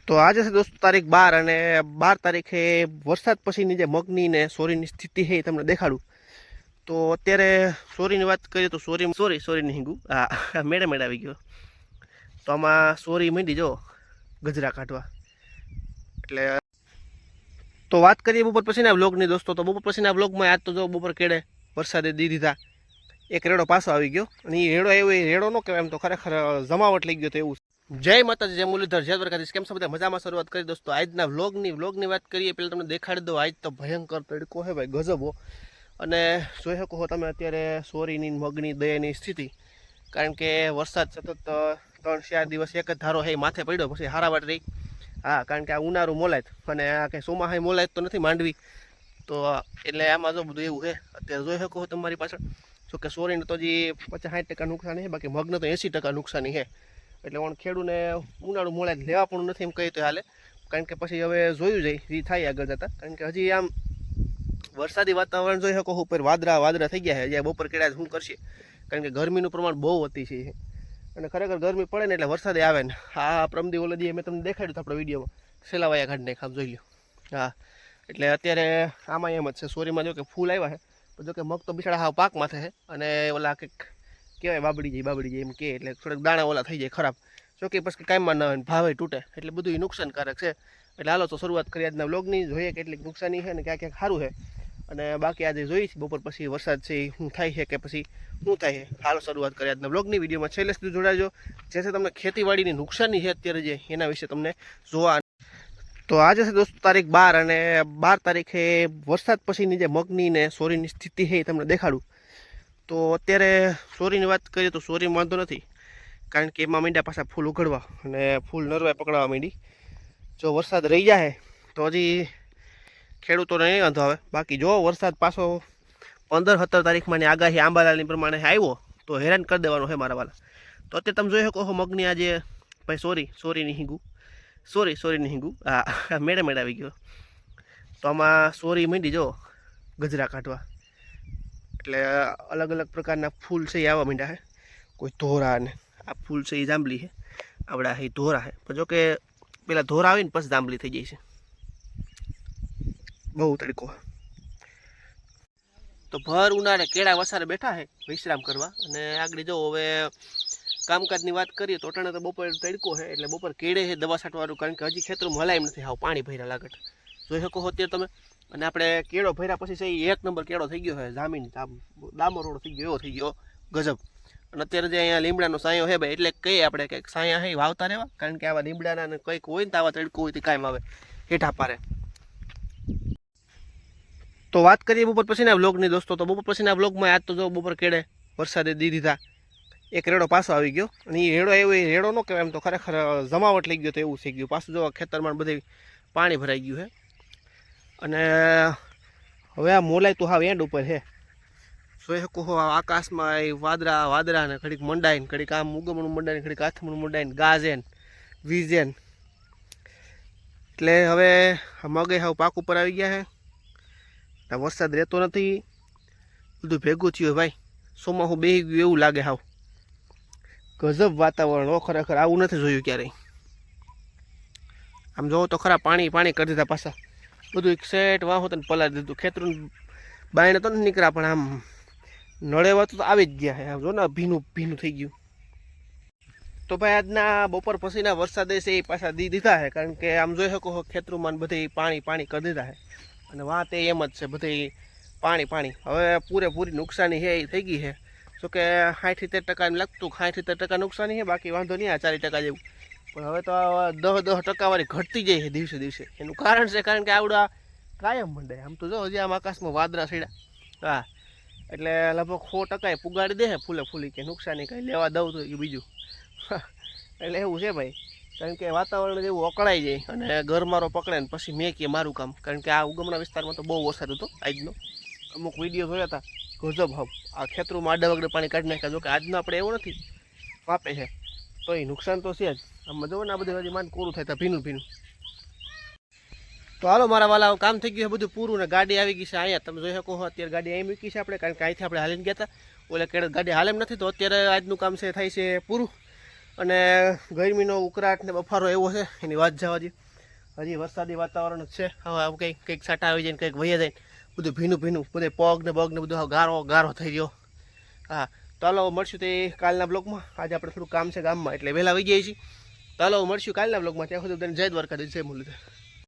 તો આજે છે દોસ્તો તારીખ 12 અને 12 તારીખે વરસાદ પછીની જે મગની ને સોરીની સ્થિતિ છે એ તમને દેખાડું. તો અત્યારે સોરીની વાત કરીએ તો સોરી નહીં ગયું, હા મેડે આવી ગયો. તો આમાં સોરી માંડી જો ગજરા કાઢવા. એટલે તો વાત કરીએ બપોર પછીના વ્લોગની દોસ્તો. તો બપોર પછીના વ્લોગમાં આજ તો જો બપોર કેડે વરસાદે દી દીધા, એક રેડો પાછો આવી ગયો. અને એ રેડો આવ્યો એ રેડો ન કહેવાય, એમ તો ખરેખર જમાવટ લઈ ગયો તો એવું. જય માતાજી, જય મુરલીધર, જય દ્વારકાધીશ. કેમ છો બધા? મજામાં? શરૂઆત કરી દોસ્તો આજના વ્લોગની વાત કરીએ. પહેલાં તમને દેખાડી દો, આજ તો ભયંકર તડકો હે ભાઈ, ગજબો. અને જોઈ શકો છો તમે અત્યારે સોરીની મગની દયાની સ્થિતિ. કારણ કે વરસાદ સતત 3-4 દિવસ એક જ ધારો હે માથે પડ્યો, પછી હારાવાટ રહી. હા, કારણ કે આ ઉનાળું મોલાયત અને આ કંઈ ચોમાહાય મોલાયત તો નથી માંડવી. તો એટલે આમાં જો બધું એવું છે અત્યારે જોઈ શકો છો તમારી પાછળ. જોકે સોરીને તો હજી 50-60% નુકસાની છે, બાકી મગને તો 80% નુકસાની છે. એટલે પણ ખેડૂને ઉનાળું મોળે લેવા પણ નથી એમ કહી તો હાલે. કારણ કે પછી હવે જોયું જાય એ થાય આગળ જતાં. કારણ કે હજી આમ વરસાદી વાતાવરણ જોઈ શકો ઉપર વાદળા થઈ ગયા છે. હજી બપોર કેળા શું કરશે, કારણ કે ગરમીનું પ્રમાણ બહુ અતિશય છે. અને ખરેખર ગરમી પડે ને એટલે વરસાદે આવે ને. હા, પ્રમદી ઓલદી મેં તમને દેખાડ્યું હતું આપણે વિડીયોમાં, સેલાવાયા ઘાટ ને ખામ જોઈ લો. હા, એટલે અત્યારે આમાં એમ જ છે. સોરીમાં જો કે ફૂલ આવ્યા છે, પણ જો કે મગ તો બિચારા હાવ પાકમાં છે. અને ઓલા કંઈક કહેવાય બાબડી જાય એમ કે, એટલે થોડાક દાણા ઓલા થઈ જાય ખરાબ. જો કે પછી કાંઈમાં ન હોય, ભાવે તૂટે, એટલે બધું નુકસાનકારક છે. એટલે હાલો તો શરૂઆત કરી આજના વ્લોગની. જોઈએ કેટલીક નુકસાની છે ને ક્યાંક સારું છે. અને બાકી આજે જોઈ બપોર પછી વરસાદ છે એ શું થાય છે કે પછી શું થાય છે. હાલો શરૂઆત કરી આજના વ્લોગની. વિડીયોમાં છેલ્લે સુધી જોડાજો, જેથી તમને ખેતીવાડીની નુકસાની છે અત્યારે જે એના વિશે તમને જોવા. તો આજે છે દોસ્તો તારીખ 12 અને 12 તારીખે વરસાદ પછીની જે મગની ને સોરીની સ્થિતિ છે એ તમને દેખાડું. તો અત્યારે સોરીની વાત કરીએ તો સોરી વાંધો નથી, કારણ કે એમાં મીંડા પાછા ફૂલ ઉઘડવા અને ફૂલ નરવાય પકડાવા માંડી. જો વરસાદ રહી જાય તો હજી ખેડૂતોને નહીં વાંધો આવે. બાકી જો વરસાદ પાછો 15-17 તારીખમાંની આગાહી આંબાલાલની પ્રમાણે આવ્યો તો હેરાન કરી દેવાનો છે મારા વાલા. તો અત્યારે તમે જોઈ શકો છો મગની આજે ભાઈ સોરી નહીં ગયું, હા મેડે આવી ગયો. તો આમાં સોરી માંડી જો ગજરા કાઢવા. એટલે અલગ અલગ પ્રકારના ફૂલ છે એ આવવા માંડ્યા છે. કોઈ ધોરા ને આ ફૂલ છે એ જાંબલી છે, આવડા એ ધોરા છે. પણ જો કે પેલા ધોરા આવીને પછી જાંબલી થઈ જાય છે. બહુ તડકો. તો ભર ઉનાળે કેળા વસારે બેઠા છે વિશ્રામ કરવા. અને આગળ જો હવે કામકાજની વાત કરીએ તો અટાણે તો બપોર તડકો છે, એટલે બપોર કેળે છે દવા છાંટવાનું. કારણ કે હજી ખેતરમાં હલાય એમ નથી, હાવ પાણી ભર્યા લાગટ જોઈ શકો છો અત્યારે તમે. અને આપણે કેળો ભર્યા પછી છે એ 1 નંબર કેળો થઈ ગયો છે, જામીન ડામર રોડ થઈ ગયો, એવો થઈ ગયો ગજબ. અને અત્યારે જે અહીંયા લીમડાનો સાયો છે ભાઈ, એટલે કહીએ આપણે કંઈક સાયા છે વાવતા રહેવા. કારણ કે આવા લીમડાના કંઈક હોય ને તો આવા તડકો હોય તો કાયમ આવે હેઠા પારે. તો વાત કરીએ બપોર પછીના વ્લોગની દોસ્તો. તો બપોર પછીના વ્લોગમાં આજ તો જો બપોર કેડે વરસાદે દી દીધા, એક રેડો પાછો આવી ગયો. અને એ રેડો આવ્યો એ રેડો ન કહેવાય, એમ તો ખરેખર જમાવટ લઈ ગયો તો એવું થઈ ગયું. પાછું જો ખેતરમાં બધે પાણી ભરાઈ ગયું છે. અને હવે આ મોલાય તો હાવ એન્ડ ઉપર છે. જોઈ શકો છો આકાશમાં એ વાદળા ને ઘડીક મંડાઈને, ઘડીક આમ ઉગમણું મંડાઈને, ઘડીક હાથમણું મંડાઈને, ગાજેન વીજેન. એટલે હવે મગે હાવ પાક ઉપર આવી ગયા છે. વરસાદ રહેતો નથી, બધું ભેગું થયું ભાઈ. સોમાહું બેહી ગયું એવું લાગે હાવ. ગજબ વાતાવરણ. ઓ ખરેખર આવું નથી જોયું ક્યારેય. આમ જોવો તો ખરા પાણી કરી દીધા પાછા. બધું એક સેટ વાહો તને પલાળી દીધું. ખેતરું બાયણે તો નથી નીકળ્યા, પણ આમ નળેવા તો આવી જ ગયા છે. આમ જો ને ભીનું થઈ ગયું. તો ભાઈ આજના બપોર પછીના વરસાદે છે એ પાછા દીધા છે. કારણ કે આમ જોઈ શકો ખેતરુંમાં બધે પાણી કરી દીધા છે. અને વાત એમ જ છે, બધે પાણી. હવે પૂરેપૂરી નુકસાની છે એ થઈ ગઈ છે. જોકે 60-70% લાગતું, 60-70% નુકસાની છે. બાકી વાંધો નહીં, આ 40% જેવું. પણ હવે તો 10% વાળી ઘટતી જાય છે દિવસે. એનું કારણ છે કારણ કે આવડા કાયમ મંડે. આમ તો જો હજી આમ આકાશમાં વાદળા છેડ્યા. હા, એટલે લગભગ 100% પુગાડી દે ફૂલી કે નુકસાની કંઈ લેવા દઉં તો એ બીજું. એટલે એવું છે ભાઈ. કારણ કે વાતાવરણ જેવું અકળાઈ જાય અને ગરમારો પકડે ને પછી મેં કે મારું કામ. કારણ કે આ ઉગમણા વિસ્તારમાં તો બહુ વરસાદ હતો આજનો. અમુક વિડીયો જોયા હતા, ગજબ હાવ. આ ખેતરોમાં આડા વગડે પાણી કાઢી નાખ્યા. જો કે આજનો આપણે એવું નથી, વાપે છે તો એ નુકસાન તો છે જ. આમાં જો ને આ બધું હજી માંડ પૂરું થાય તો ભીનું. તો હાલો મારા વાલા, કામ થઈ ગયું છે બધું પૂરું. ને ગાડી આવી ગઈ છે અહીંયા. તમે જોઈ શકો અત્યારે ગાડી અહીં મૂકી છે આપણે, કારણ કે અહીંથી આપણે હાલીને ગયા હતા. ઓલે કેડે ગાડી હાલે એમ નથી. તો અત્યારે આજનું કામ છે થાય છે પૂરું. અને ગરમીનો ઉકળાટ ને બફારો એવો છે એની વાત જવા દે. હજી વરસાદી વાતાવરણ જ છે. હવે આવું કંઈક છાંટા આવી જાય ને કંઈક વહી જાય બધું ભીનું ભીનું બધે પગ ને બધું ગારો થઈ ગયો. હા તો હાલો મળશું તે કાલના બ્લોગમાં. આજે આપણે થોડું કામ છે ગામમાં એટલે વહેલા આવી ગયા છીએ. તો હાલો મળશું કાલના બ્લોગમાં. ત્યાં સુધી જય દ્વારકાધીશ, જય મુરલીધર.